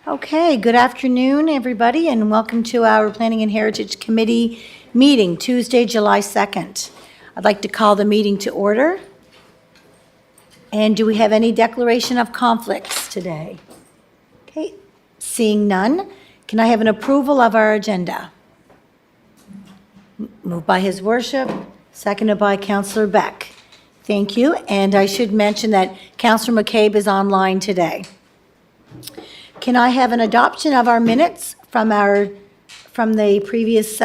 Okay, good afternoon, everybody, and welcome to our Planning and Heritage Committee meeting, Tuesday, July 2nd. I'd like to call the meeting to order. And do we have any declaration of conflicts today? Okay, seeing none, can I have an approval of our agenda? Moved by His Worship, seconded by Councillor Beck. Thank you, and I should mention that Councillor McCabe is online today. Can I have an adoption of our minutes from the previous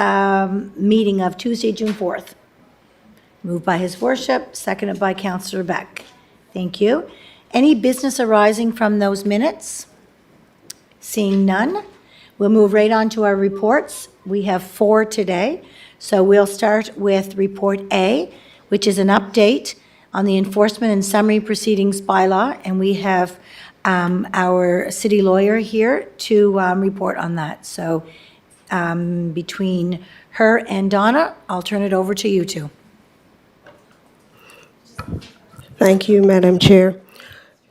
meeting of Tuesday, June 4th? Moved by His Worship, seconded by Councillor Beck. Thank you. Any business arising from those minutes? Seeing none, we'll move right on to our reports. We have 4 today, so we'll start with Report A, which is an update on the Enforcement and Summary Proceedings bylaw, and we have our city lawyer here to report on that. So between her and Donna, I'll turn it over to you two. Thank you, Madam Chair.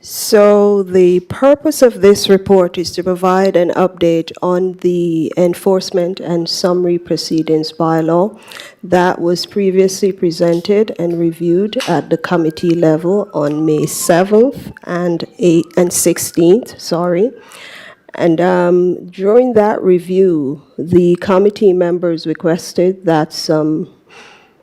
So the purpose of this report is to provide an update on the Enforcement and Summary Proceedings bylaw that was previously presented and reviewed at the committee level on May 7th and 16th. And during that review, the committee members requested that some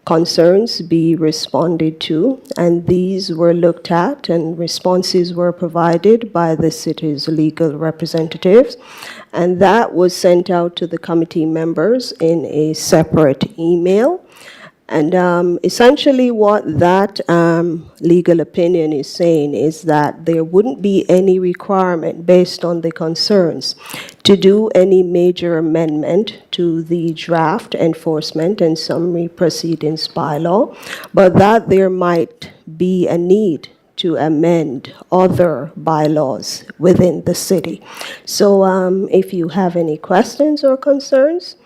concerns be responded to, and these were looked at and responses were provided by the city's legal representatives, and that was sent out to the committee members in a separate email. And essentially what that legal opinion is saying is that there wouldn't be any requirement based on the concerns to do any major amendment to the draft Enforcement and Summary Proceedings bylaw, but that there might be a need to amend other bylaws within the city. So if you have any questions or concerns,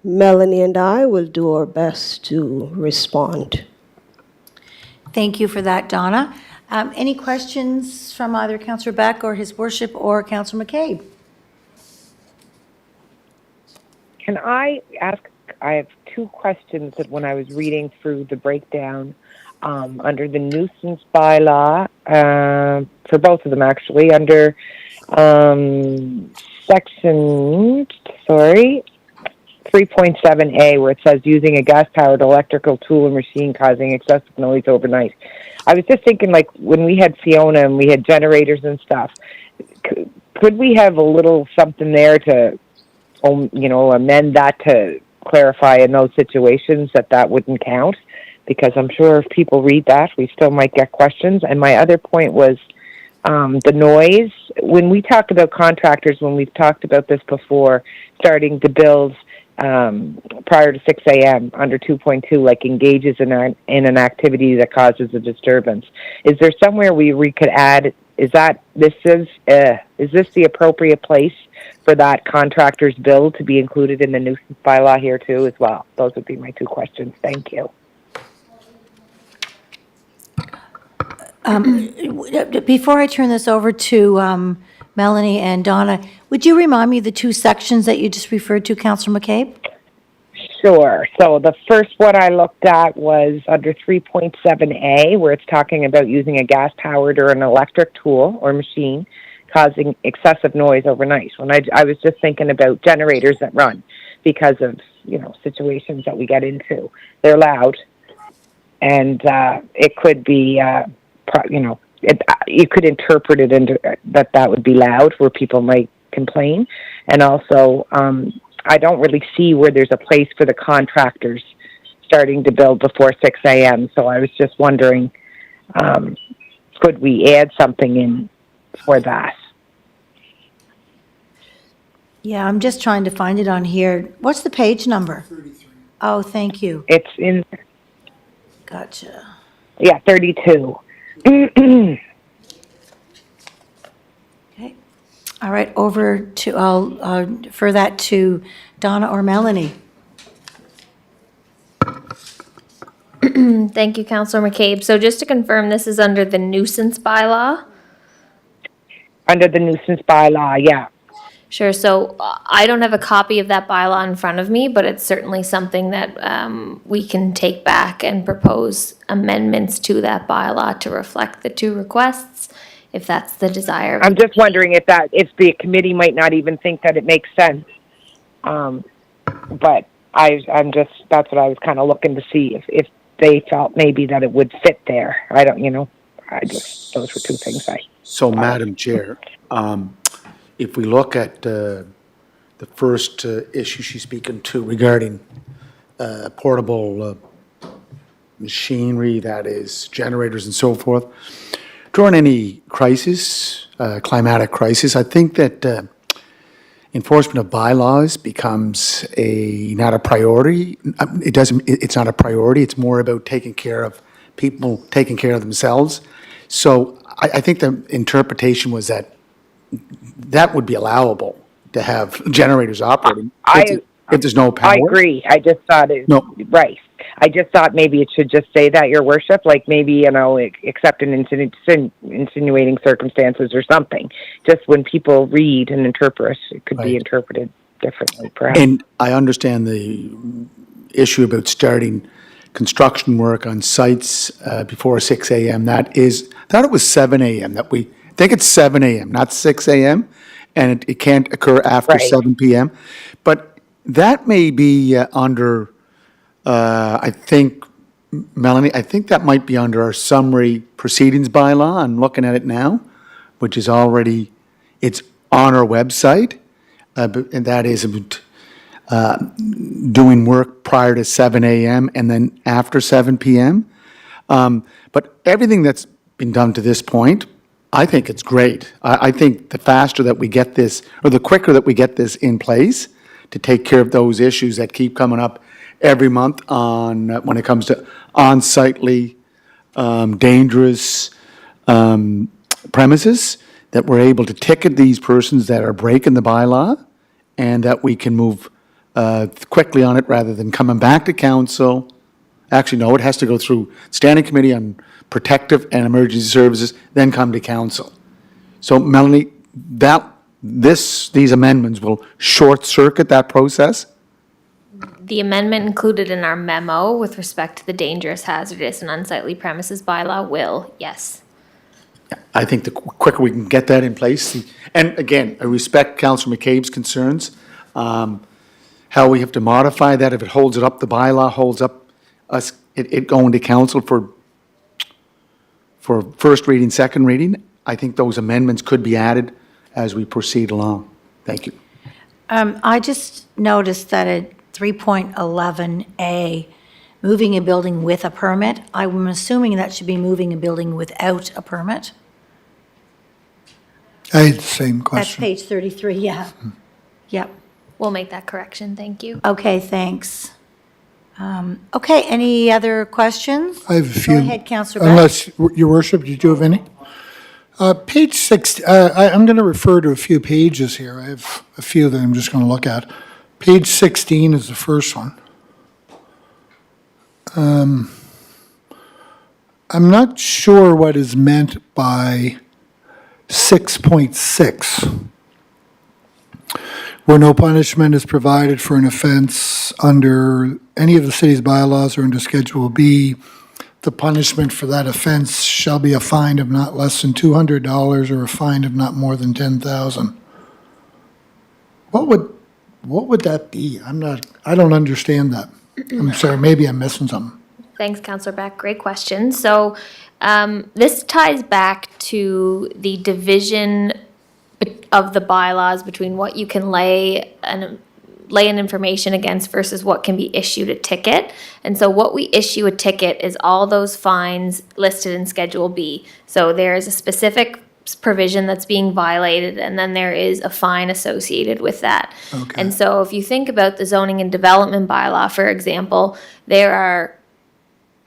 Melanie and I will do our best to respond. Thank you for that, Donna. Any questions from either Councillor Beck or His Worship or Councillor McCabe? Can I ask, I have 2 questions that when I was reading through the breakdown under the nuisance bylaw, for both of them actually, under section, 3.7A, where it says using a gas-powered electrical tool or machine causing excessive noise overnight. I was just thinking, like, when we had Fiona and we had generators and stuff, could we have a little something there to, amend that to clarify in those situations that wouldn't count? Because I'm sure if people read that, we still might get questions. And my other point was the noise. When we talk about contractors, when we've talked about this before, starting to build prior to 6 a.m. under 2.2, like engages in an activity that causes a disturbance. Is there somewhere we could add, is this the appropriate place for that contractor's bill to be included in the nuisance bylaw here too as well? Those would be my 2 questions. Thank you. Before I turn this over to Melanie and Donna, would you remind me of the 2 sections that you just referred to, Councillor McCabe? Sure. So the first one I looked at was under 3.7A, where it's talking about using a gas-powered or an electric tool or machine causing excessive noise overnight. When I was just thinking about generators that run because of, situations that we get into. They're loud, and it could be, you could interpret it into that would be loud, where people might complain. And also, I don't really see where there's a place for the contractors starting to build before 6 a.m. So I was just wondering, could we add something in for that? Yeah, I'm just trying to find it on here. What's the page number? 33. Oh, thank you. It's in, Gotcha. 32. Okay. All right, I'll defer that to Donna or Melanie. Thank you, Councillor McCabe. So just to confirm, this is under the nuisance bylaw? Under the nuisance bylaw, yeah. Sure. So I don't have a copy of that bylaw in front of me, but it's certainly something that we can take back and propose amendments to that bylaw to reflect the two requests, if that's the desire. I'm just wondering if the committee might not even think that it makes sense. But that's what I was kind of looking to see if they felt maybe that it would fit there. Those were two things So, Madam Chair, if we look at the first issue she's speaking to regarding portable machinery, that is generators and so forth, during any crisis, climatic crisis, I think that enforcement of bylaws becomes not a priority. It's not a priority. It's more about taking care of people, taking care of themselves. So I think the interpretation was that would be allowable to have generators operating if there's no power. I agree. I just thought right. I just thought maybe it should just say that, Your Worship, like maybe, except in insinuating circumstances or something. Just when people read and interpret, it could be interpreted differently, perhaps. And I understand the issue about starting construction work on sites before 6 a.m. I thought it was 7 a.m. I think it's 7 a.m., not 6 a.m., and it can't occur after 7 p.m. But that may be under, I think, Melanie, I think that might be under our summary proceedings bylaw. I'm looking at it now, which is it's on our website, and that is doing work prior to 7 a.m. and then after 7 p.m. But everything that's been done to this point, I think it's great. I think the faster that we get this, or the quicker that we get this in place to take care of those issues that keep coming up every month when it comes to unsightly, dangerous premises, that we're able to ticket these persons that are breaking the bylaw, and that we can move quickly on it rather than coming back to council. Actually, no, it has to go through Standing Committee on Protective and Emergency Services, then come to council. So, Melanie, these amendments will short-circuit that process? The amendment included in our memo with respect to the dangerous, hazardous, and unsightly premises bylaw will, yes. I think the quicker we can get that in place, and again, I respect Councillor McCabe's concerns, how we have to modify that, if it holds it up, the bylaw holds up it going to council for first reading, second reading. I think those amendments could be added as we proceed along. Thank you. I just noticed that at 3.11A, moving a building with a permit, I'm assuming that should be moving a building without a permit. I had the same That's question. page 33, yeah. Yep. We'll make that correction. Thank you. Okay, thanks. Okay, any other questions? I have a few. Go ahead, Councillor Beck. Unless, Your Worship, did you have any? Page 6, I'm going to refer to a few pages here. I have a few that I'm just going to look at. Page 16 is the first one. I'm not sure what is meant by 6.6, where no punishment is provided for an offense under any of the city's bylaws or under Schedule B. The punishment for that offense shall be a fine of not less than $200 or a fine of not more than $10,000. What would that be? I don't understand that. I'm sorry, maybe I'm missing something. Thanks, Councillor Beck. Great question. So this ties back to the division of the bylaws between what you can lay an information against versus what can be issued a ticket. And so what we issue a ticket is all those fines listed in Schedule B. So there is a specific provision that's being violated, and then there is a fine associated with that. Okay. And so if you think about the zoning and development bylaw, for example, there are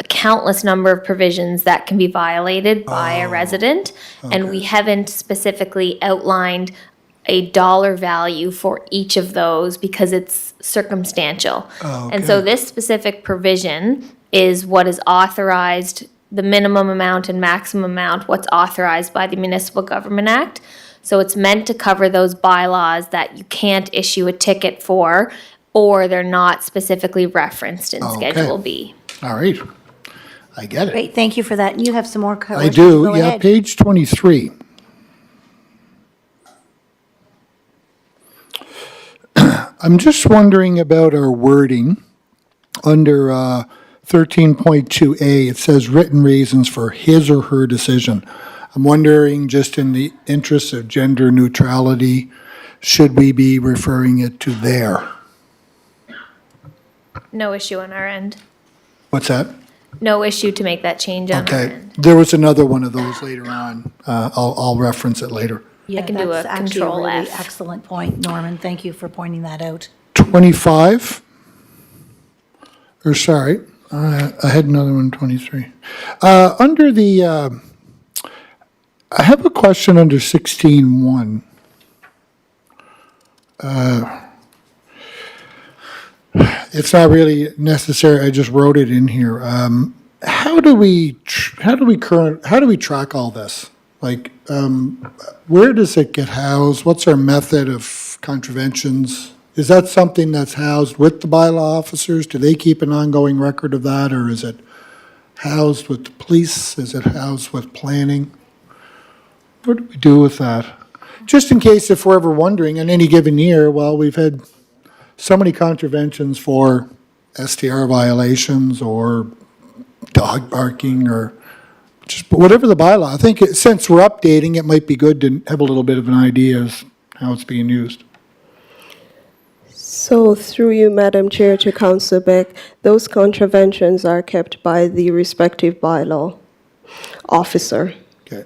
a countless number of provisions that can be violated by a resident, and we haven't specifically outlined a dollar value for each of those because it's circumstantial. And so this specific provision is what is authorized, the minimum amount and maximum amount, what's authorized by the Municipal Government Act. So it's meant to cover those bylaws that you can't issue a ticket for, or they're not specifically referenced in Okay. Schedule B. All right. I get it. Great, thank you for that. And you have some more I questions? do, Go yeah, ahead. page 23. I'm just wondering about our wording under 13.2A. It says written reasons for his or her decision. I'm wondering, just in the interest of gender neutrality, should we be referring it to their? No issue on our end. What's that? No issue to make that change on our Okay, end. there was another one of those later on. I'll reference it later. Yeah, can do a that's actually Control really F. excellent point, Norman. Thank you for pointing that out. 25, or sorry, I had another one, 23. Under the, I have a question under 16.1. It's not really necessary, I just wrote it in here. How do we track all this? Like, where does it get housed? What's our method of contraventions? Is that something that's housed with the bylaw officers? Do they keep an ongoing record of that, or is it housed with the police? Is it housed with planning? What do we do with that? Just in case if we're ever wondering, in any given year, well, we've had so many contraventions for STR violations or dog barking or just whatever the bylaw. I think since we're updating, it might be good to have a little bit of an idea as how it's being used. So through you, Madam Chair, to Councillor Beck, those contraventions are kept by the respective bylaw officer. Okay.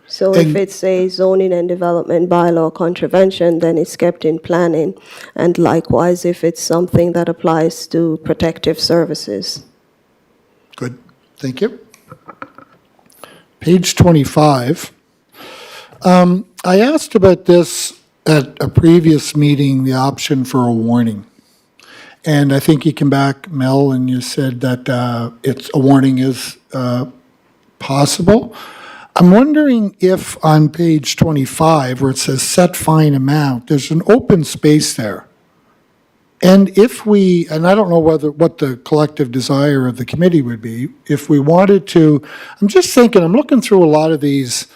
So if And- it's a zoning and development bylaw contravention, then it's kept in planning. And likewise, if it's something that applies to protective services. Good, thank you. Page 25. I asked about this at a previous meeting, the option for a warning. And I think you came back, Mel, and you said that a warning is possible. I'm wondering if on page 25, where it says set fine amount, there's an open space there. And if we, and I don't know what the collective desire of the committee would be, if we wanted to, I'm just thinking, I'm looking through a lot of these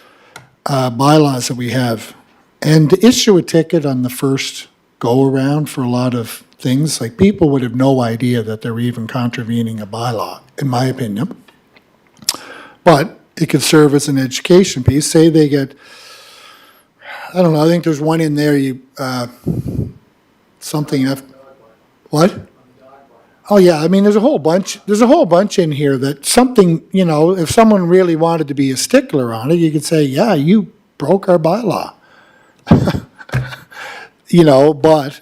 bylaws that we have, and to issue a ticket on the first go-around for a lot of things, like people would have no idea that they're even contravening a bylaw, in my opinion. But it could serve as an education piece. Say they get, I don't know, I think there's one in there, what? Oh, yeah, I mean, there's a whole bunch in here that something, if someone really wanted to be a stickler on it, you could say, yeah, you broke our bylaw. But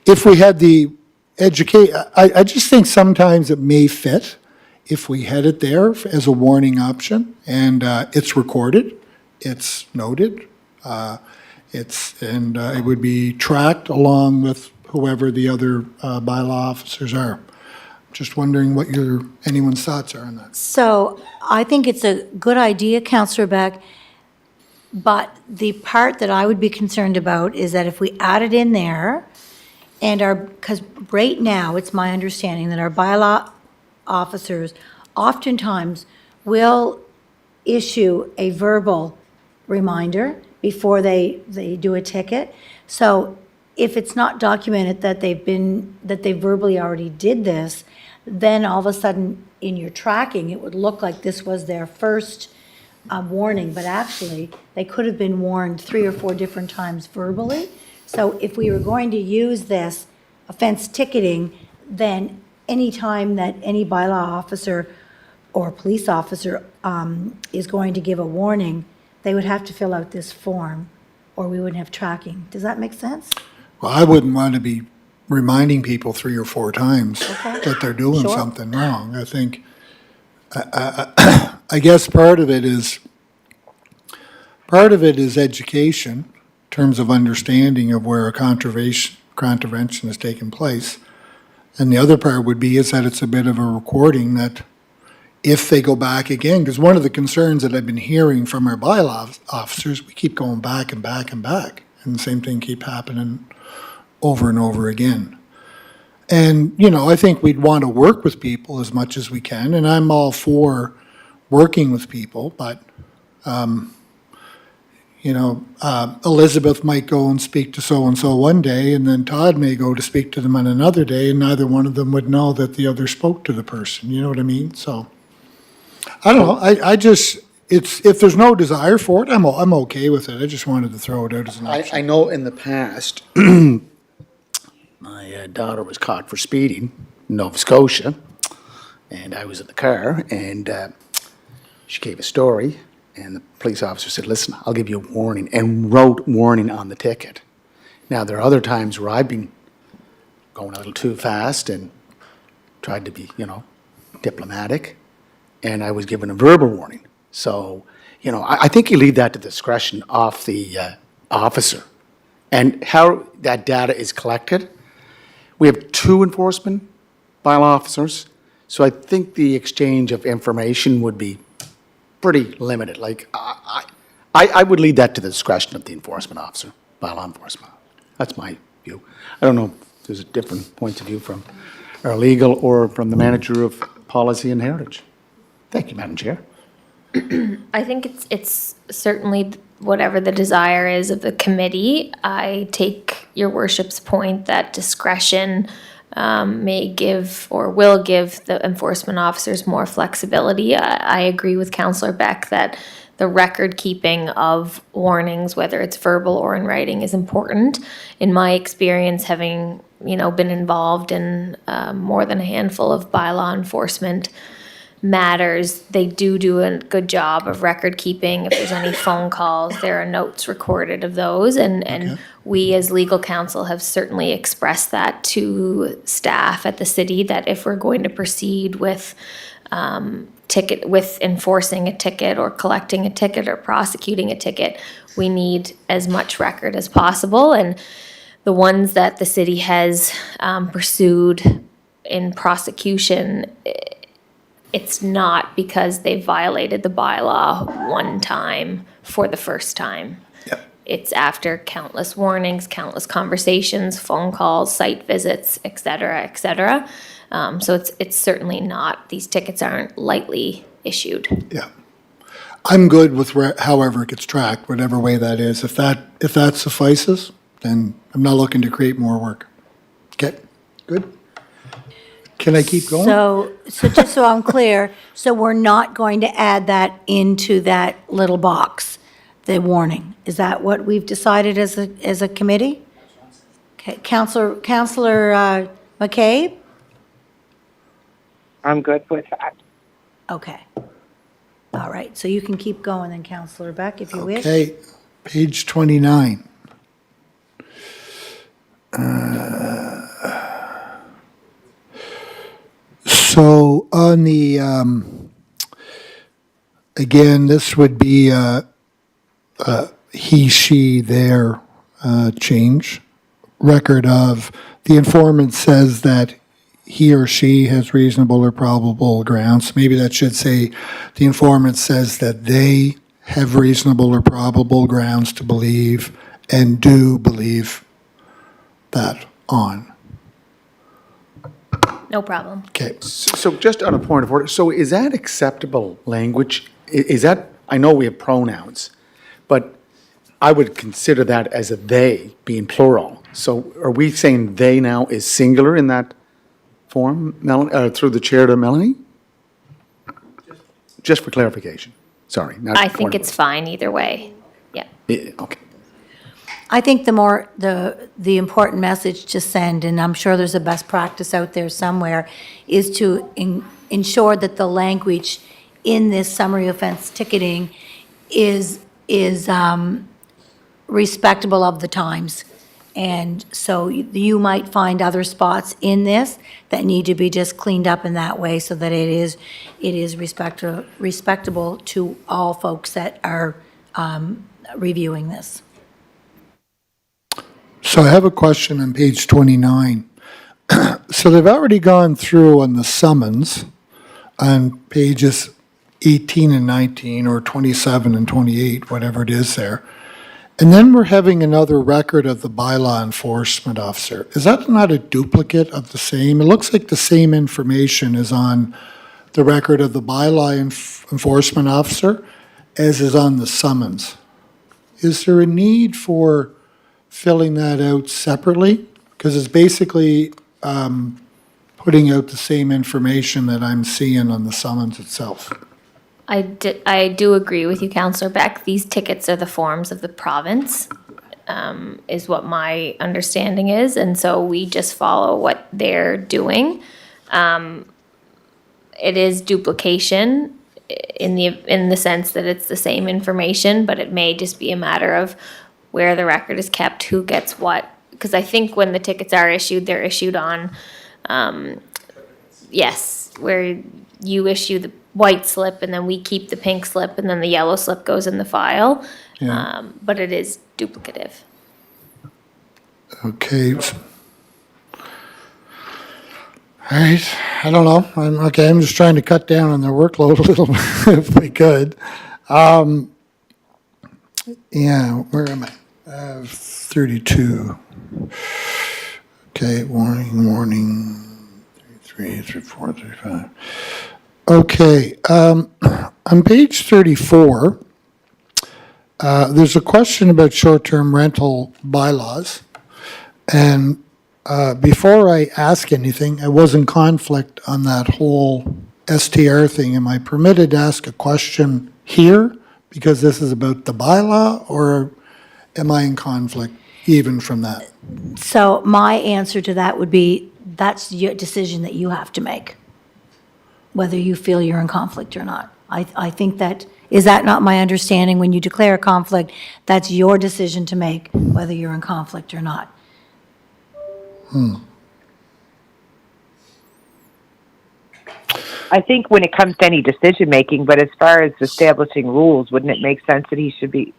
if we had the I just think sometimes it may fit if we had it there as a warning option, and it's recorded, it's noted, it would be tracked along with whoever the other bylaw officers are. Just wondering what anyone's thoughts are on that. So I think it's a good idea, Councillor Beck, but the part that I would be concerned about is that if we add it in there, because right now, it's my understanding that our bylaw officers oftentimes will issue a verbal reminder before they do a ticket. So if it's not documented that they verbally already did this, then all of a sudden in your tracking, it would look like this was their first warning, but actually they could have been warned 3 or 4 different times verbally. So if we were going to use this offense ticketing, then any time that any bylaw officer or police officer is going to give a warning, they would have to fill out this form, or we wouldn't have tracking. Does that make sense? Well, I wouldn't want to be reminding people 3 or 4 times Okay. that they're doing Sure. something wrong. I think, I guess part of it is education in terms of understanding of where a contravention has taken place. And the other part would be is that it's a bit of a recording that if they go back again, because one of the concerns that I've been hearing from our bylaw officers, we keep going back and back and back, and the same thing keep happening over and over again. And, you know, I think we'd want to work with people as much as we can, and I'm all for working with people, but, you know, Elizabeth might go and speak to so-and-so one day, and then Todd may go to speak to them on another day, and neither one of them would know that the other spoke to the person, you know what I mean? So, I don't know, I just, if there's no desire for it, I'm okay with it. I just wanted to throw it out as an option. I know in the past, my daughter was caught for speeding in Nova Scotia, and I was in the car, and she gave a story, and the police officer said, listen, I'll give you a warning, and wrote warning on the ticket. Now, there are other times where I've been going a little too fast and tried to be, you know, diplomatic, and I was given a verbal warning. So, you know, I think you leave that to the discretion of the officer. And how that data is collected, we have 2 enforcement bylaw officers, so I think the exchange of information would be pretty limited. Like, I would leave that to the discretion of the enforcement officer, bylaw enforcement. That's my view. I don't know if there's a different point of view from our legal or from the manager of policy and heritage. Thank you, Madam Chair. I think it's certainly whatever the desire is of the committee. I take your worship's point that discretion may give or will give the enforcement officers more flexibility. I agree with Councillor Beck that the record keeping of warnings, whether it's verbal or in writing, is important. In my experience, having been involved in more than a handful of bylaw enforcement matters, they do a good job of record keeping. If there's any phone calls, there are notes recorded of those, and we as legal counsel have certainly expressed that to staff at the city, that if we're going to proceed with enforcing a ticket or collecting a ticket or prosecuting a ticket, we need as much record as possible. And the ones that the city has pursued in prosecution, it's not because they violated the bylaw one time for the first time. Yep. It's after countless warnings, countless conversations, phone calls, site visits, et cetera, et cetera. So it's certainly not, these tickets aren't lightly issued. Yeah. I'm good with however it gets tracked, whatever way that is. If that suffices, then I'm not looking to create more work. Okay, good. Can I keep going? So just so I'm clear, so we're not going to add that into that little box, the warning? Is that what we've decided as a committee? Okay, Councillor McCabe? I'm good with that. Okay. All right, so you can keep going then, Councillor Beck, if you wish. Okay, page 29. So on the, again, this would be he, she, their change. Record of, the informant says that he or she has reasonable or probable grounds. Maybe that should say, the informant says that they have reasonable or probable grounds to believe and do believe that on. No problem. Okay. So just on a point of order, so is that acceptable language? Is that, I know we have pronouns, but I would consider that as a they being plural. So are we saying they now is singular in that form, through the chair to Melanie? Just for clarification. Sorry. not I point think of it's fine either way. Yeah. order. Okay. I think the important message to send, and I'm sure there's a best practice out there somewhere, is to ensure that the language in this summary offense ticketing is respectable of the times. And so you might find other spots in this that need to be just cleaned up in that way so that it is respectable to all folks that are reviewing this. So I have a question on page 29. So they've already gone through on the summons on pages 18 and 19, or 27 and 28, whatever it is there. And then we're having another record of the bylaw enforcement officer. Is that not a duplicate of the same? It looks like the same information is on the record of the bylaw enforcement officer as is on the summons. Is there a need for filling that out separately? Because it's basically putting out the same information that I'm seeing on the summons itself. I do agree with you, Councillor Beck. These tickets are the forms of the province, is what my understanding is, and so we just follow what they're doing. It is duplication in the sense that it's the same information, but it may just be a matter of where the record is kept, who gets what. Because I think when the tickets are issued, they're issued on, yes, where you issue the white slip and then we keep the pink slip and then the yellow slip goes in the file. Yeah. But it is duplicative. Okay. All right, I don't know. I'm just trying to cut down on their workload a little if we could. Yeah, where am I? 32. Okay, warning, 33, 34, 35. Okay, on page 34, there's a question about short-term rental bylaws. And before I ask anything, I was in conflict on that whole STR thing. Am I permitted to ask a question here because this is about the bylaw, or am I in conflict even from that? So my answer to that would be, that's your decision that you have to make, whether you feel you're in conflict or not. I think that, is that not my understanding? When you declare a conflict, that's your decision to make, whether you're in conflict or not. I think when it comes to any decision making, but as far as establishing rules, wouldn't it make sense that he should be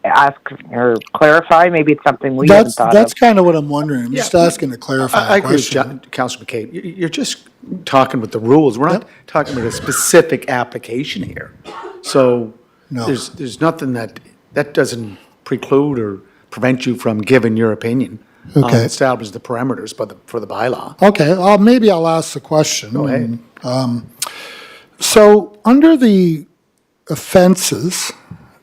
ask or clarify? Maybe it's something we haven't thought That's of. kind of what I'm wondering. I'm just asking to clarify I a agree with question. Councillor McCabe. You're just talking with the rules. We're not Yep. talking about a specific application here. So No. there's nothing that doesn't preclude or prevent you from giving your opinion. Okay. Establish the parameters for the bylaw. Okay, maybe I'll ask the question. Go ahead. So, under the offenses,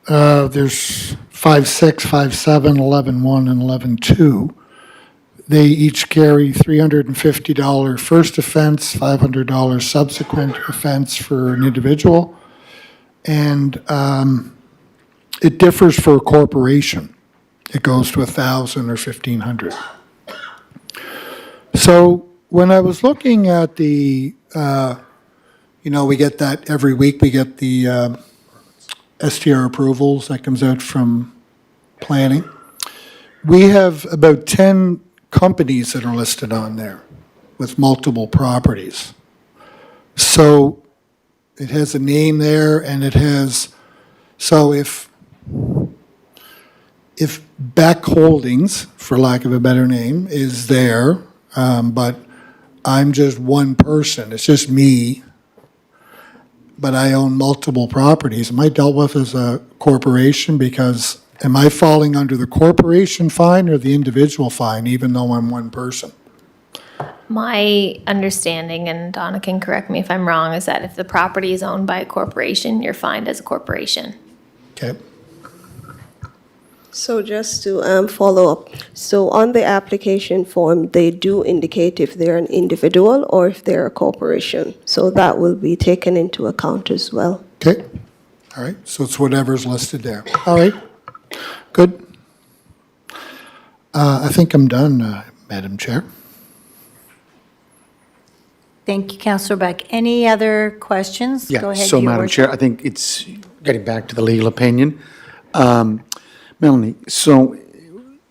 there's 5.6, 5.7, 11.1, and 11.2. They each carry $350 first offense, $500 subsequent offense for an individual, and it differs for a corporation. It goes to 1,000 or 1,500. So when I was looking at the, we get that every week, we get the STR approvals that comes out from planning. We have about 10 companies that are listed on there with multiple properties. So it has a name there, and it has, so if Beck Holdings, for lack of a better name, is there, but I'm just one person, it's just me, but I own multiple properties, am I dealt with as a corporation? Because am I falling under the corporation fine or the individual fine, even though I'm one person? My understanding, and Donna can correct me if I'm wrong, is that if the property is owned by a corporation, you're fined as a corporation. Okay. So just to follow up, so on the application form, they do indicate if they're an individual or if they're a corporation. So that will be taken into account as well. Okay, all right, so it's whatever's listed there. All right, good. I think I'm done, Madam Chair. Thank you, Councillor Beck. Any other questions? Go Yeah, ahead, so Your Madam Worship. Chair, I think it's getting back to the legal opinion. Melanie, so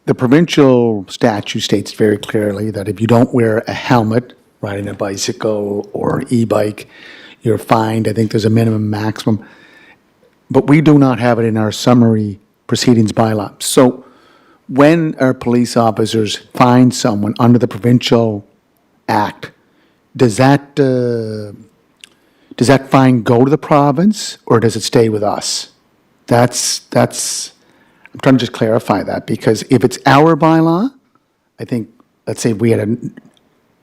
the provincial statute states very clearly that if you don't wear a helmet riding a bicycle or e-bike, you're fined. I think there's a minimum maximum. But we do not have it in our summary proceedings bylaw. So when our police officers find someone under the provincial act, does that does that fine go to the province or does it stay with us? I'm trying to just clarify that, because if it's our bylaw, I think, let's say we had a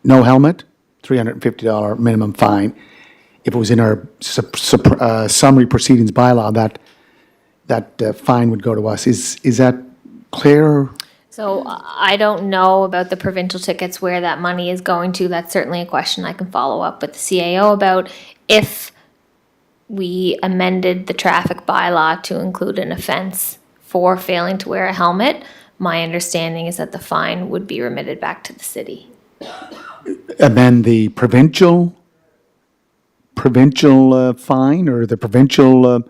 no helmet, $350 minimum fine. If it was in our summary proceedings bylaw, that fine would go to us. Is that clear? So I don't know about the provincial tickets, where that money is going to. That's certainly a question I can follow up with the CAO about. If we amended the traffic bylaw to include an offense for failing to wear a helmet, my understanding is that the fine would be remitted back to the city. Amend the provincial fine or the provincial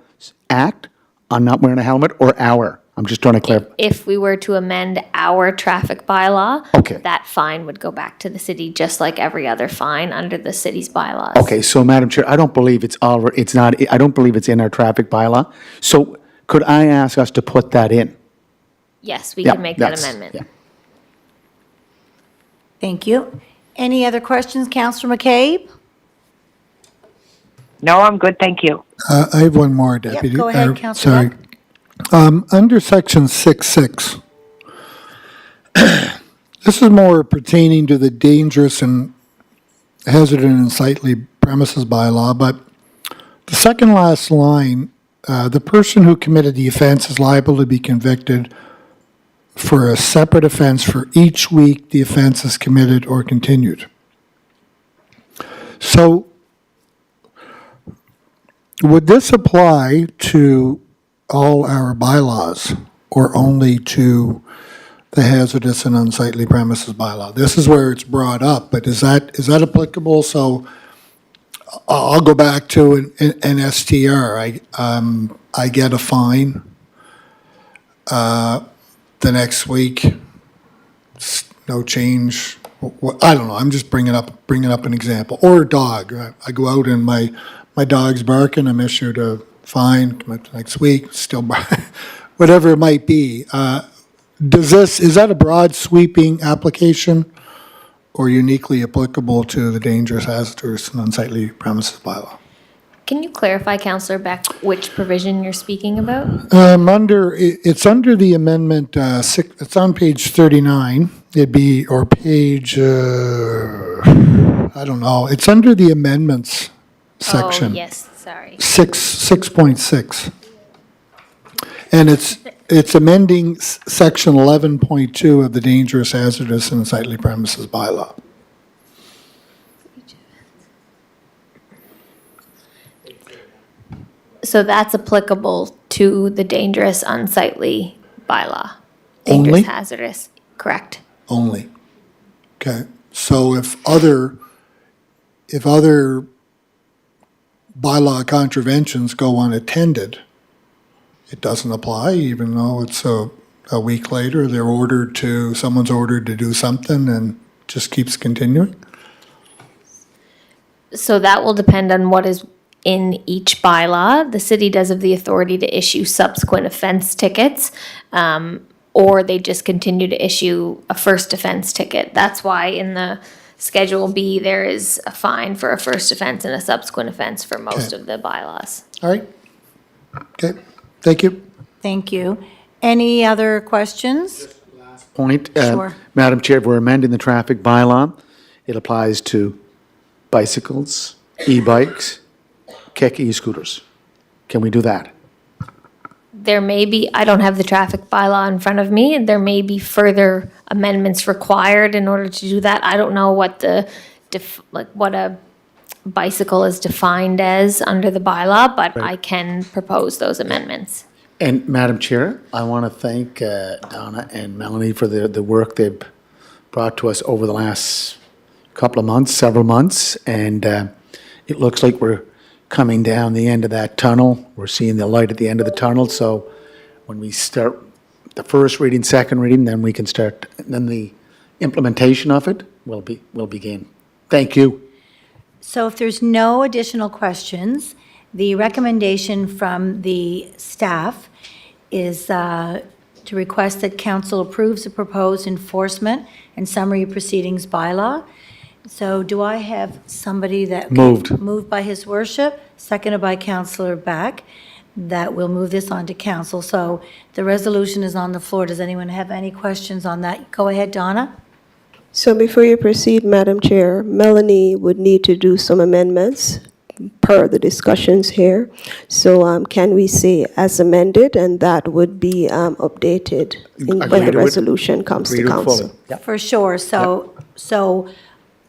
act on not wearing a helmet, or our? I'm just trying to clarify. If we were to amend our traffic bylaw, Okay. that fine would go back to the city, just like every other fine under the city's bylaws. Okay, so Madam Chair, I don't believe I don't believe it's in our traffic bylaw. So could I ask us to put that in? Yes, we Yeah, can make that that's- amendment. yeah. Thank you. Any other questions, Councillor McCabe? No, I'm good, thank you. I have one more, Deputy. go ahead, Councillor Sorry. Under section 6.6, this is more pertaining to the dangerous and hazardous and unsightly premises bylaw, but the second last line, the person who committed the offense is liable to be convicted for a separate offense for each week the offense is committed or continued. So would this apply to all our bylaws or only to the hazardous and unsightly premises bylaw? This is where it's brought up, but is that applicable? So I'll go back to an STR. I get a fine. The next week, no change. I don't know. I'm just bringing up an example. Or a dog. I go out and my dog's barking. I'm issued a fine. Come up the next week, still whatever it might be. Is that a broad sweeping application or uniquely applicable to the dangerous, hazardous, and unsightly premises bylaw? Can you clarify, Councillor Beck, which provision you're speaking about? It's under the amendment, it's on page 39. It'd be, or page, I don't know. It's under the amendments section. Oh, yes, sorry. 6.6. And it's amending section 11.2 of the dangerous, hazardous, and unsightly premises bylaw. So that's applicable to the dangerous, unsightly bylaw? Only? Dangerous, hazardous, correct. Only. Okay, so if other bylaw contraventions go unattended, it doesn't apply, even though it's a week later, someone's ordered to do something and just keeps continuing? So that will depend on what is in each bylaw. The city does have the authority to issue subsequent offense tickets, or they just continue to issue a first offense ticket. That's why in the Schedule B, there is a fine for a first offense and a subsequent offense for most Okay. of the bylaws. All right. Okay, thank you. Thank you. Any other questions? Point. Sure. Madam Chair, if we're amending the traffic bylaw, it applies to bicycles, e-bikes, KEK e-scooters. Can we do that? There may be, I don't have the traffic bylaw in front of me, and there may be further amendments required in order to do that. I don't know what what a bicycle is defined as under the bylaw, but I can propose those amendments. And Madam Chair, I want to thank Donna and Melanie for the work they've brought to us over the last couple of months, several months, and it looks like we're coming down the end of that tunnel. We're seeing the light at the end of the tunnel, so when we start the first reading, second reading, then we can start, then the implementation of it will begin. Thank you. So if there's no additional questions, the recommendation from the staff is to request that council approves the proposed enforcement and summary proceedings bylaw. So do I have somebody that? Moved. Moved by his worship, seconded by Counselor Beck, that will move this on to council. So the resolution is on the floor. Does anyone have any questions on that? Go ahead, Donna. So before you proceed, Madam Chair, Melanie would need to do some amendments per the discussions here. So can we say as amended, and that would be updated when Agree the to it. resolution comes to Agree to it fully. council? Yep. For sure. So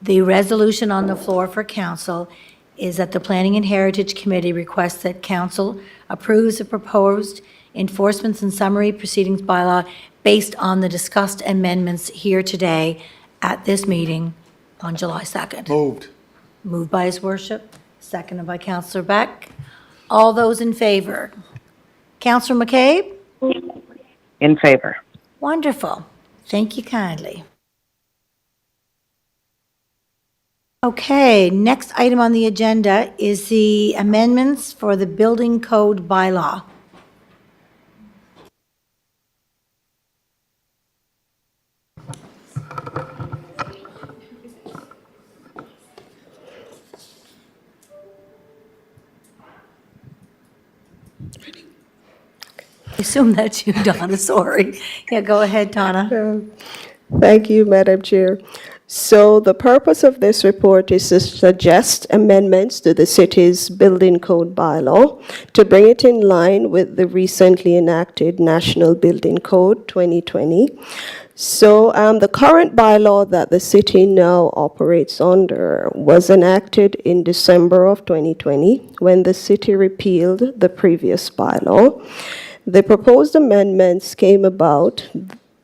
the resolution on the floor for council is that the Planning and Heritage Committee requests that council approves the proposed enforcements and summary proceedings bylaw based on the discussed amendments here today at this meeting on July 2nd. Moved. Moved by his worship, seconded by Counselor Beck. All those in favor? Counselor McCabe? In favor. Wonderful. Thank you kindly. Okay, next item on the agenda is the amendments for the building code bylaw. I assume that's you, Donna, sorry. Yeah, go ahead, Donna. Thank you, Madam Chair. So the purpose of this report is to suggest amendments to the city's building code bylaw to bring it in line with the recently enacted National Building Code 2020. So the current bylaw that the city now operates under was enacted in December of 2020 when the city repealed the previous bylaw. The proposed amendments came about,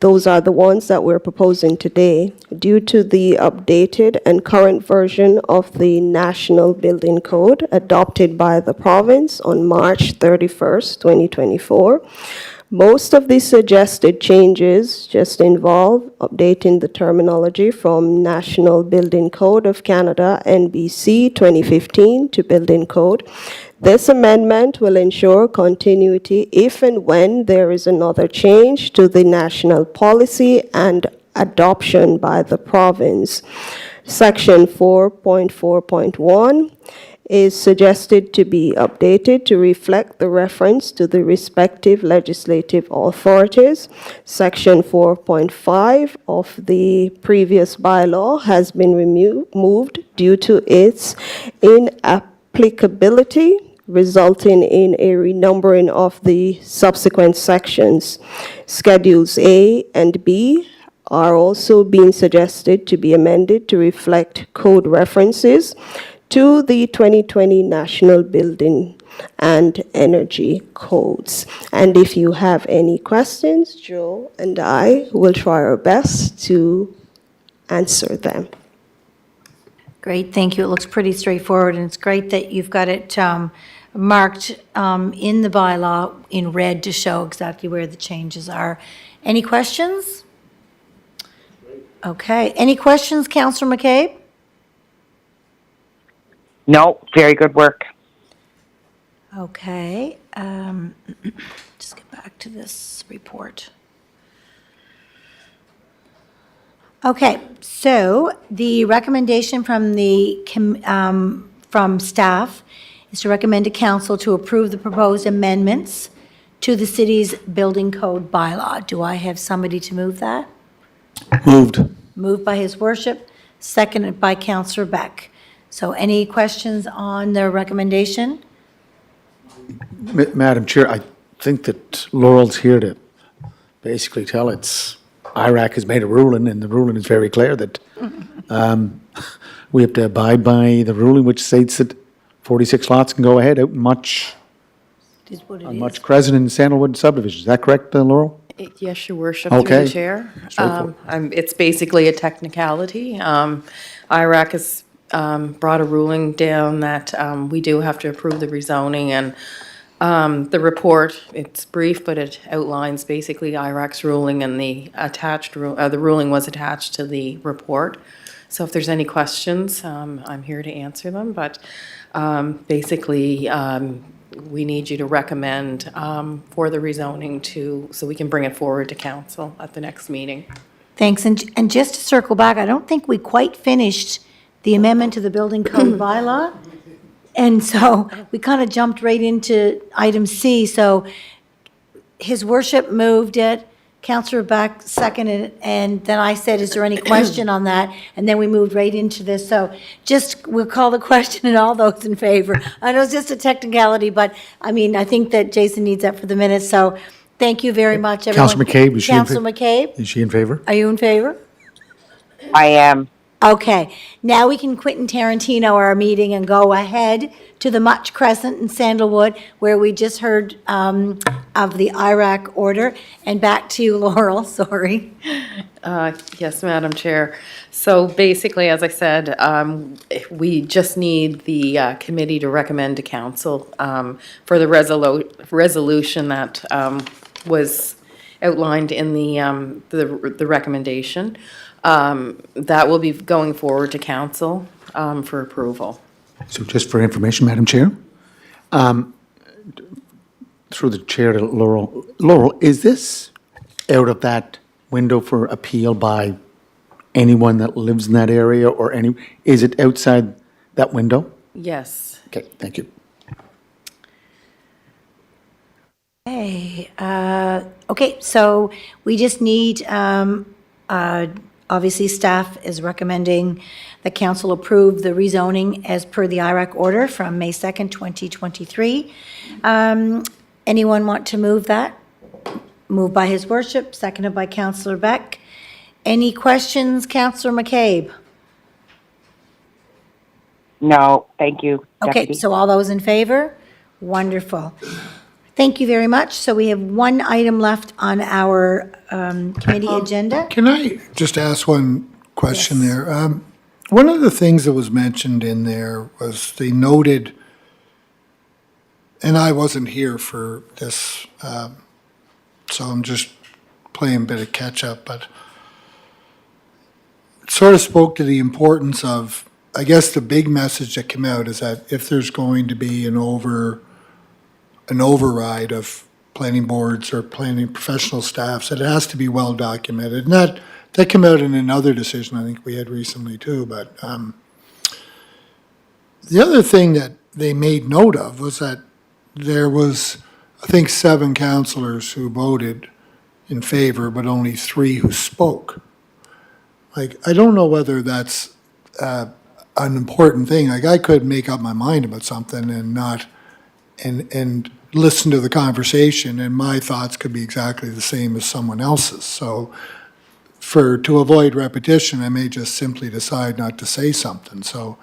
those are the ones that we're proposing today, due to the updated and current version of the National Building Code adopted by the province on March 31st, 2024. Most of the suggested changes just involve updating the terminology from National Building Code of Canada, NBC 2015, to Building Code. This amendment will ensure continuity if and when there is another change to the national policy and adoption by the province. Section 4.4.1 is suggested to be updated to reflect the reference to the respective legislative authorities. Section 4.5 of the previous bylaw has been removed due to its inapplicability, resulting in a renumbering of the subsequent sections. Schedules A and B are also being suggested to be amended to reflect code references to the 2020 National Building and Energy Codes. And if you have any questions, Joe and I will try our best to answer them. Great, thank you. It looks pretty straightforward, and it's great that you've got it marked in the bylaw in red to show exactly where the changes are. Any questions? Okay, any questions, Councillor McCabe? No, very good work. Okay, just get back to this report. Okay, so the recommendation from from staff is to recommend to council to approve the proposed amendments to the city's building code bylaw. Do I have somebody to move that? Moved. Moved by his worship, seconded by Councillor Beck. So any questions on the recommendation? Madam Chair, I think that Laurel's here to basically tell it's, IRAC has made a ruling, and the ruling is very clear that we have to abide by the ruling, which states that 46 lots can go ahead out in Much, It is what it on is. Much Crescent and Sandalwood subdivisions. Is that correct, Laurel? Yes, Your Worship, through Okay. the chair. Straightforward. It's basically a technicality. IRAC has brought a ruling down that we do have to approve the rezoning, and the report, it's brief, but it outlines basically IRAC's ruling, and the ruling was attached to the report. So if there's any questions, I'm here to answer them, but basically, we need you to recommend for the rezoning so we can bring it forward to council at the next meeting. Thanks, and just to circle back, I don't think we quite finished the amendment to the building code bylaw. And so we kind of jumped right into item C. So his worship moved it, Counselor Beck seconded it, and then I said, is there any question on that? And then we moved right into this. So just, we'll call the question and all those in favor. I know it's just a technicality, but I mean, I think that Jason needs that for the minutes. So thank you very much, everyone. Counselor McCabe, is she in Counselor McCabe, Is she in favor? are you in favor? I am. Okay, now we can Quentin Tarantino our meeting and go ahead to the Much Crescent in Sandalwood, where we just heard of the IRAC order. And back to you, Laurel, sorry. Yes, Madam Chair. So basically, as I said, we just need the committee to recommend to council for the resolution that was outlined in the recommendation. That will be going forward to council for approval. So just for information, Madam Chair, through the chair to Laurel. Laurel, is this out of that window for appeal by anyone that lives in that area or is it outside that window? Yes. Okay, thank you. Okay, so we just need, obviously, staff is recommending the council approve the rezoning as per the IRAC order from May 2nd, 2023. Anyone want to move that? Moved by His Worship, seconded by Councillor Beck. Any questions, Councillor McCabe? No, thank you, Okay, Deputy. so all those in favor? Wonderful. Thank you very much. So we have one item left on our committee agenda. Can I just ask one question there? One of the things that was mentioned in there was they noted, and I wasn't here for this, so I'm just playing a bit of catch-up, but it sort of spoke to the importance of, I guess the big message that came out is that if there's going to be an override of planning boards or planning professional staffs, it has to be well documented. And that came out in another decision I think we had recently too, but the other thing that they made note of was that there was, I think, 7 councillors who voted in favor, but only 3 who spoke. Like, I don't know whether that's an important thing. Like, I could make up my mind about something and not, and listen to the conversation, and my thoughts could be exactly the same as someone else's. So to avoid repetition, I may just simply decide not to say something. So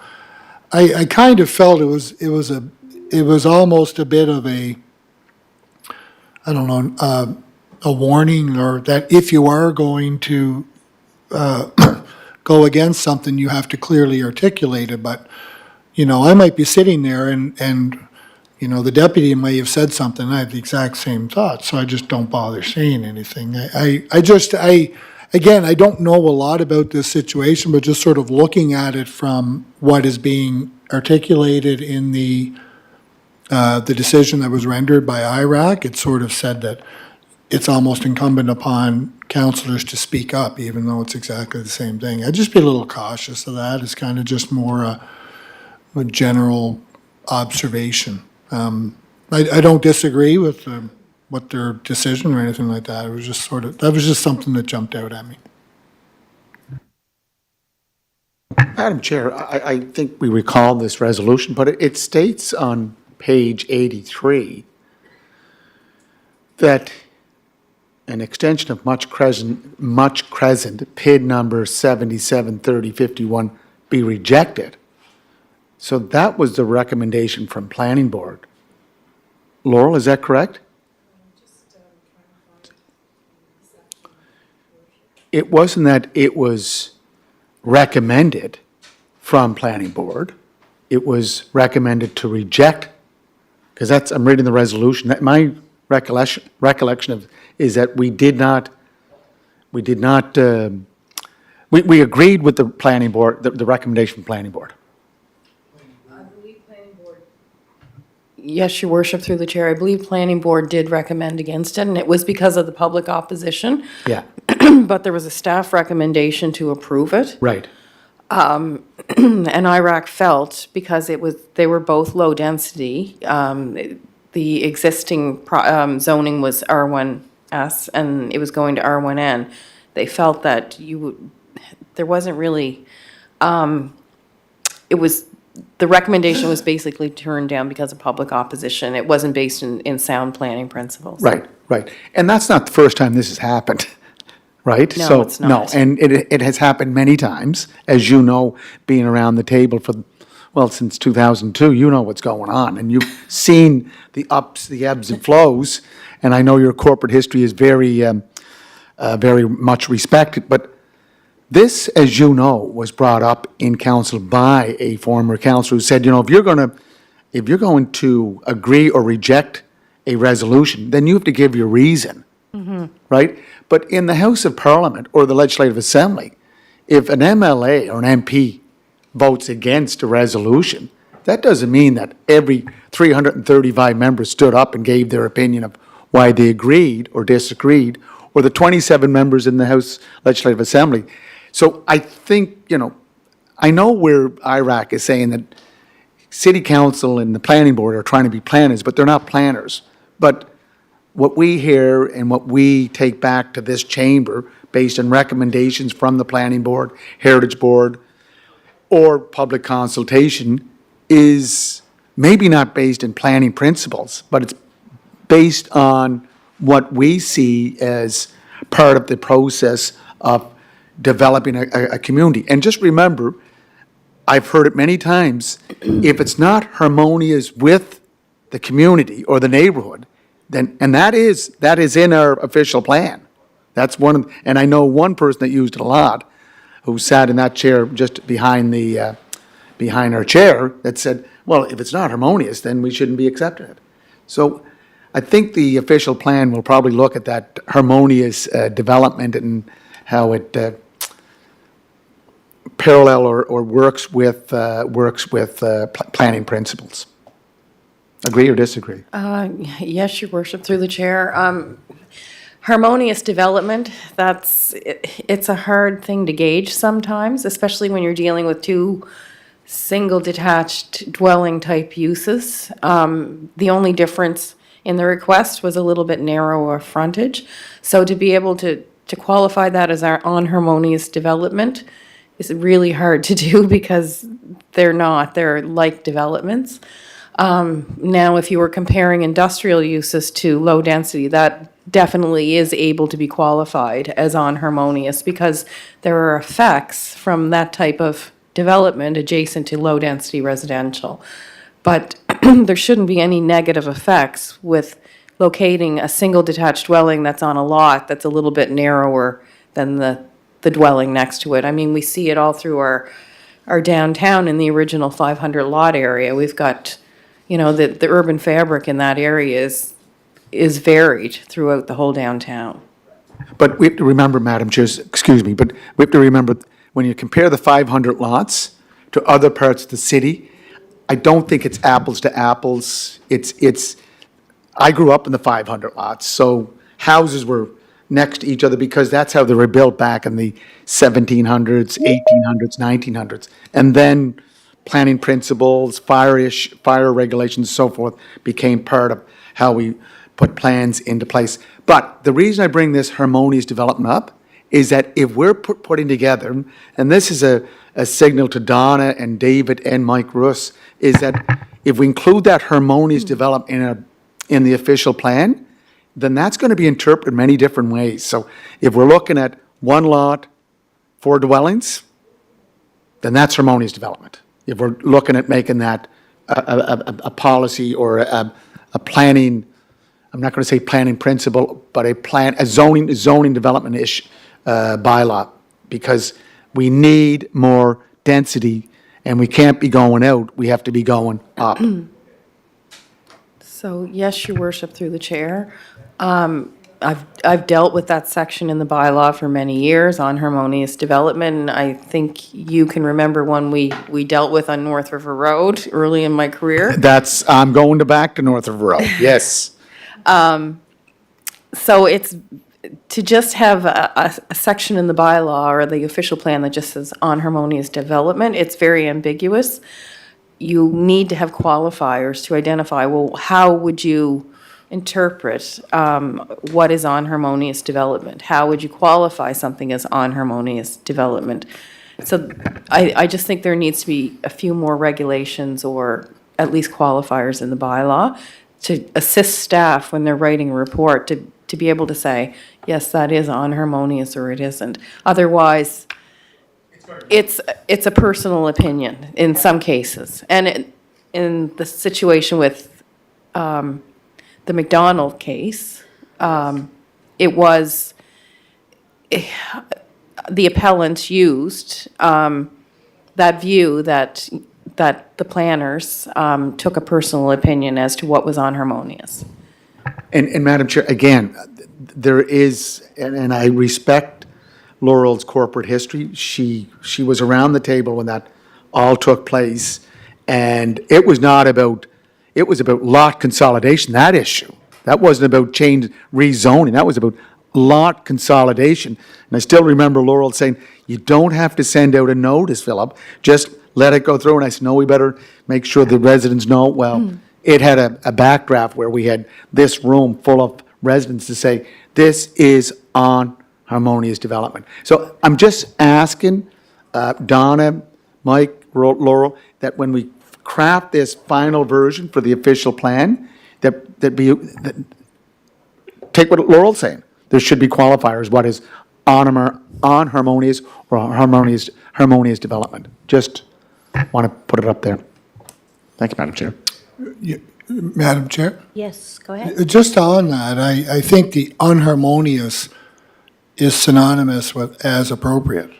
I kind of felt it was almost a bit of a, I don't know, a warning, or that if you are going to go against something, you have to clearly articulate it. But, you know, I might be sitting there and you know, the deputy may have said something, I have the exact same thought, so I just don't bother saying anything. Again, I don't know a lot about this situation, but just sort of looking at it from what is being articulated in the decision that was rendered by IRAC, it sort of said that it's almost incumbent upon councillors to speak up, even though it's exactly the same thing. I'd just be a little cautious of that. It's kind of just more a general observation. I don't disagree with what their decision or anything like that. It was just that was just something that jumped out at me. Madam Chair, I think we recall this resolution, but it states on page 83 that an extension of Much Crescent, PID number 773051, be rejected. So that was the recommendation from Planning Board. Laurel, is that correct? It wasn't that it was recommended from Planning Board. It was recommended to reject, because I'm reading the resolution. That my recollection of is that we agreed with the Planning Board, the recommendation from Planning Board. Yes, Your Worship, through the chair, I believe Planning Board did recommend against it, and it was because of the public opposition. Yeah, But there was a staff recommendation to approve it. right. And IRAC felt, because they were both low density, the existing zoning was R1S and it was going to R1N. They felt that there wasn't really, the recommendation was basically turned down because of public opposition. It wasn't based in sound planning principles. Right, right. And that's not the first time this has happened, right? No, So, it's not. No, and it has happened many times, as you know, being around the table for, well, since 2002, you know what's going on. And you've seen the ups, the ebbs and flows, and I know your corporate history is very much respected, but this, as you know, was brought up in council by a former councillor who said, if you're going to agree or reject a resolution, then you have to give your reason, right? But in the House of Parliament or the Legislative Assembly, if an MLA or an MP votes against a resolution, that doesn't mean that every 335 members stood up and gave their opinion of why they agreed or disagreed, or the 27 members in the House Legislative Assembly. So I think, I know where IRAC is saying that city council and the planning board are trying to be planners, but they're not planners. But what we hear and what we take back to this chamber, based on recommendations from the planning board, heritage board, or public consultation, is maybe not based in planning principles, but it's based on what we see as part of the process of developing a community. And just remember, I've heard it many times, if it's not harmonious with the community or the neighborhood, then, and that is in our official plan. That's and I know one person that used it a lot, who sat in that chair just behind our chair, that said, well, if it's not harmonious, then we shouldn't be accepting it. So I think the official plan will probably look at that harmonious development and how it parallel or works with planning principles. Agree or disagree? Yes, Your Worship, through the chair. Harmonious development, it's a hard thing to gauge sometimes, especially when you're dealing with two single detached dwelling type uses. The only difference in the request was a little bit narrower frontage. So to be able to qualify that as our unharmonious development is really hard to do, because they're like developments. Now, if you were comparing industrial uses to low density, that definitely is able to be qualified as unharmonious, because there are effects from that type of development adjacent to low density residential. But there shouldn't be any negative effects with locating a single detached dwelling that's on a lot that's a little bit narrower than the dwelling next to it. I mean, we see it all through our downtown in the original 500 lot area. We've got, the urban fabric in that area is varied throughout the whole downtown. But we have to remember, Madam Chair, excuse me, but we have to remember, when you compare the 500 lots to other parts of the city, I don't think it's apples to apples. I grew up in the 500 lots, so houses were next to each other because that's how they were built back in the 1700s, 1800s, 1900s. And then planning principles, fire regulations, so forth, became part of how we put plans into place. But the reason I bring this harmonious development up is that if we're putting together, and this is a signal to Donna and David and Mike Russ, is that if we include that harmonious development in the official plan, then that's going to be interpreted many different ways. So if we're looking at one lot, 4 dwellings, then that's harmonious development. If we're looking at making that a policy or a planning, I'm not going to say planning principle, but a zoning development-ish bylaw, because we need more density, and we can't be going out, we have to be going up. So, yes, Your Worship, through the chair. I've dealt with that section in the bylaw for many years on harmonious development, and I think you can remember one we dealt with on North River Road early in my career. I'm going back to North River Road, yes. So to just have a section in the bylaw or the official plan that just says on harmonious development, it's very ambiguous. You need to have qualifiers to identify, well, how would you interpret what is on harmonious development? How would you qualify something as on harmonious development? So I just think there needs to be a few more regulations or at least qualifiers in the bylaw to assist staff when they're writing a report to be able to say, yes, that is on harmonious or it isn't. Otherwise, it's a personal opinion in some cases. And in the situation with the McDonald case, it was, the appellant used that view that the planners took a personal opinion as to what was on harmonious. And Madam Chair, again, there is, and I respect Laurel's corporate history. She was around the table when that all took place, and it was not about, it was about lot consolidation, that issue. That wasn't about change, rezoning, that was about lot consolidation. And I still remember Laurel saying, you don't have to send out a notice, Philip, just let it go through. And I said, no, we better make sure the residents know. Well, it had a backdraft where we had this room full of residents to say, this is on harmonious development. So I'm just asking Donna, Mike, Laurel, that when we craft this final version for the official plan, that take what Laurel's saying. There should be qualifiers, what is on harmonious or harmonious development. Just want to put it up there. Thank you, Madam Chair. Madam Chair? Yes, go ahead. Just on that, I think the unharmonious is synonymous with as appropriate.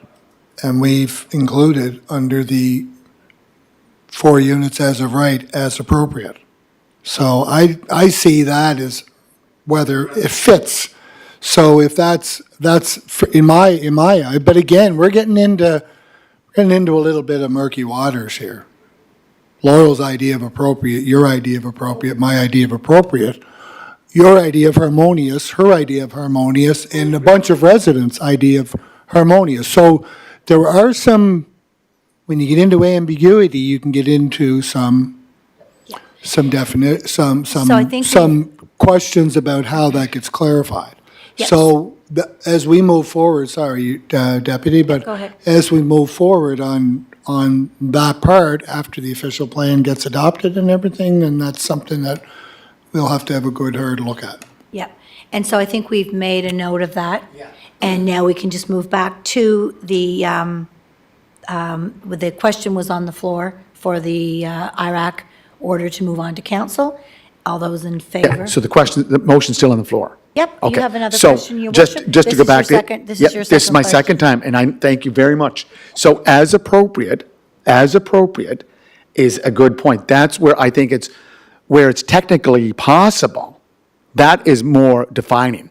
And we've included under the 4 units as of right, as appropriate. So I see that as whether it fits. So if that's in my eye, but again, we're getting into a little bit of murky waters here. Laurel's idea of appropriate, your idea of appropriate, my idea of appropriate, your idea of harmonious, her idea of harmonious, and a bunch of residents' idea of harmonious. So there are some, when you get into ambiguity, you can get into some definite, some So I think questions about how that gets clarified. Yes. So as we move forward, sorry, Deputy, but Go ahead. as we move forward on that part, after the official plan gets adopted and everything, and that's something that we'll have to have a good hard look at. Yeah, and so I think we've made a note of that. And now we can just move back to the question was on the floor for the IRAC order to move on to council. All those in favor? So the motion's still on the floor. Yep, you Okay. have another So, question, Your Worship? just to go back. This is your second This is my question. second time, and I thank you very much. So as appropriate is a good point. That's where I think where it's technically possible, that is more defining.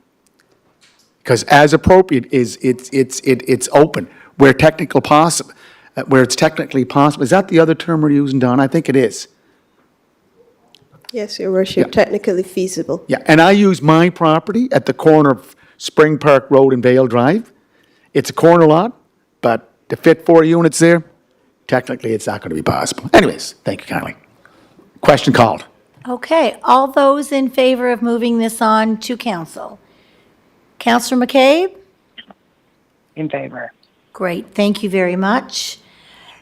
Because as appropriate it's open, where it's technically possible. Is that the other term we're using, Don? I think it is. Yes, Your Worship, Yeah. technically feasible. Yeah, and I use my property at the corner of Spring Park Road and Vale Drive. It's a corner lot, but to fit 4 units there, technically it's not going to be possible. Anyways, thank you kindly. Question called. Okay, all those in favor of moving this on to council? Councillor McCabe? In favor. Great, thank you very much.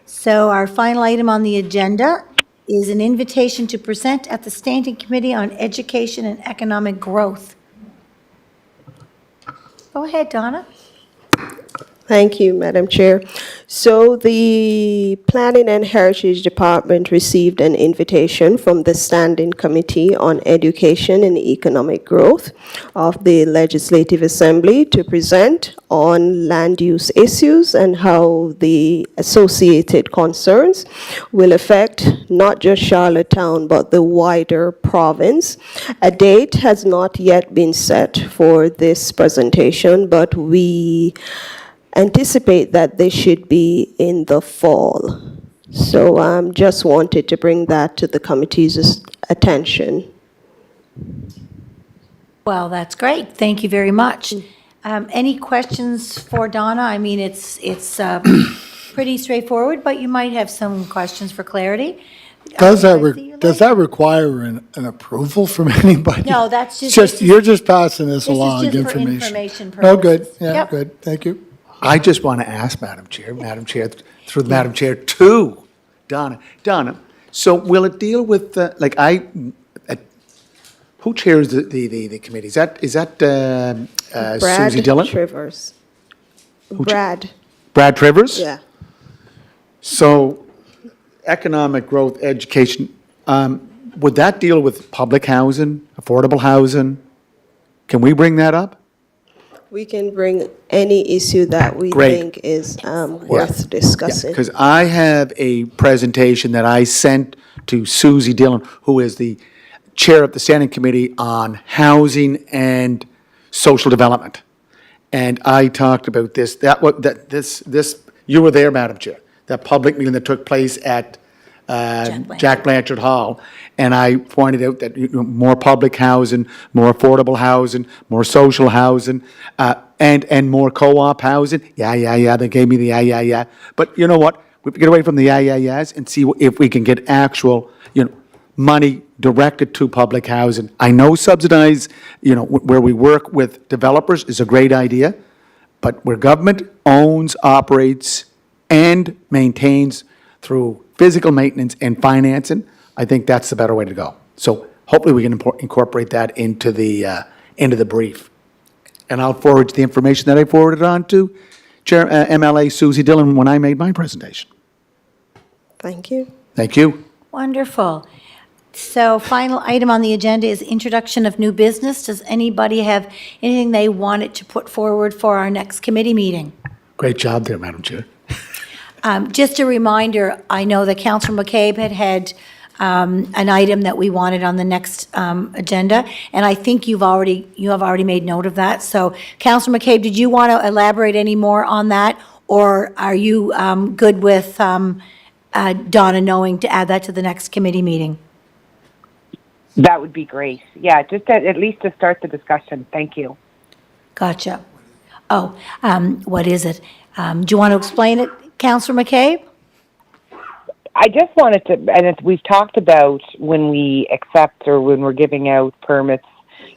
So our final item on the agenda is an invitation to present at the Standing Committee on Education and Economic Growth. Go ahead, Donna. Thank you, Madam Chair. So the Planning and Heritage Department received an invitation from the Standing Committee on Education and Economic Growth of the Legislative Assembly to present on land use issues and how the associated concerns will affect not just Charlottetown, but the wider province. A date has not yet been set for this presentation, but we anticipate that they should be in the fall. So just wanted to bring that to the committee's attention. Well, that's great. Thank you very much. Any questions for Donna? I mean, it's pretty straightforward, but you might have some questions for clarity. Does that, I see you does like- that require an approval from anybody? No, that's It's just- you're just passing this is along, just for information. information Oh, good, purposes. yeah, Yep. good, thank you. I just want to ask Madam Chair, through the Madam Chair, to Donna. Donna, so will it deal with, who chairs the committee? Is that Brad Susie Dillon? Trivers. Brad, Brad Trivers? yeah. So, economic growth, education, would that deal with public housing, affordable housing? Can we bring that up? We can bring any issue that we Great. think is worth discussing. Because I have a presentation that I sent to Susie Dillon, who is the chair of the Standing Committee on Housing and Social Development. And I talked about this, you were there, Madam Chair, that public meeting that took place at Jack Blanchard Hall. And I pointed out that more public housing, more affordable housing, more social housing, and more co-op housing. Yeah, they gave me the yeah. But you know what? We get away from the yeahs and see if we can get actual, money directed to public housing. I know subsidize, where we work with developers is a great idea, but where government owns, operates, and maintains through physical maintenance and financing, I think that's the better way to go. So hopefully we can incorporate that into the brief. And I'll forward you the information that I forwarded on to Chair MLA Susie Dillon when I made my presentation. Thank you. Thank you. Wonderful. So final item on the agenda is introduction of new business. Does anybody have anything they wanted to put forward for our next committee meeting? Great job there, Madam Chair. Just a reminder, I know that Councillor McCabe had an item that we wanted on the next agenda, and I think you have already made note of that. So Councillor McCabe, did you want to elaborate any more on that, or are you good with Donna knowing to add that to the next committee meeting? That would be great. Yeah, just at least to start the discussion. Thank you. Gotcha. Oh, what is it? Do you want to explain it, Councillor McCabe? I just wanted to, and we've talked about when we accept or when we're giving out permits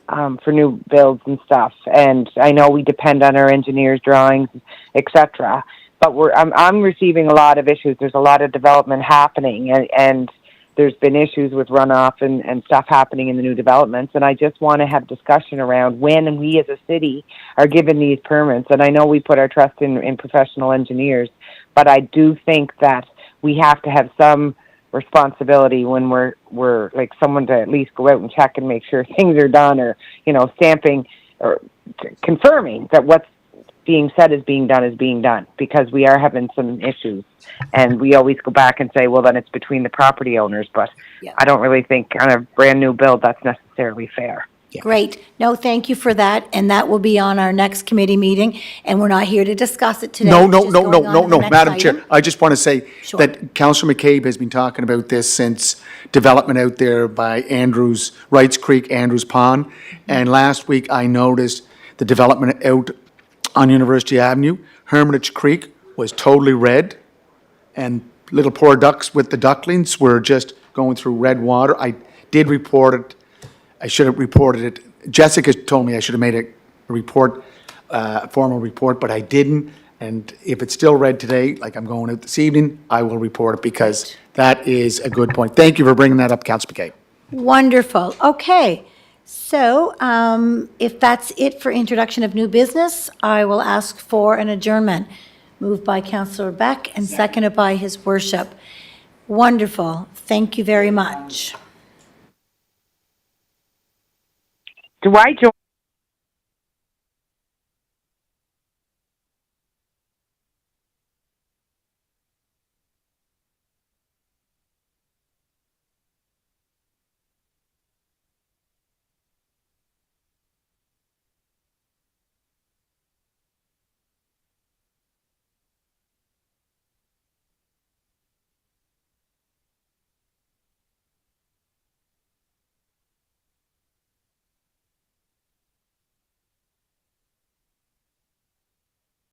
for new builds and stuff. And I know we depend on our engineers' drawings, etc. But I'm receiving a lot of issues. There's a lot of development happening, and there's been issues with runoff and stuff happening in the new developments. And I just want to have discussion around when we as a city are given these permits. And I know we put our trust in professional engineers, but I do think that we have to have some responsibility when we're like someone to at least go out and check and make sure things are done, or, stamping or confirming that what's being said is being done, because we are having some issues. And we always go back and say, well, then it's between the property owners, but Yeah. I don't really think on a brand new build that's necessarily fair. Great. No, thank you for that, and that will be on our next committee meeting, and we're not here to discuss it today. No, We're no, just no, going no, on no, to the no, next Madam item. Chair, I just want to say Sure. that Councillor McCabe has been talking about this since development out there by Wrights Creek, Andrews Pond. And last week I noticed the development out on University Avenue. Hermitage Creek was totally red, and little poor ducks with the ducklings were just going through red water. I did report it. I should have reported it. Jessica told me I should have made a report, a formal report, but I didn't. And if it's still red today, like I'm going out this evening, I will report it, because that is a good point. Thank you for bringing that up, Councillor McCabe. Wonderful. Okay. So if that's it for introduction of new business, I will ask for an adjournment. Moved by Councillor Beck and seconded by His Worship. Wonderful. Thank you very much. Do I join?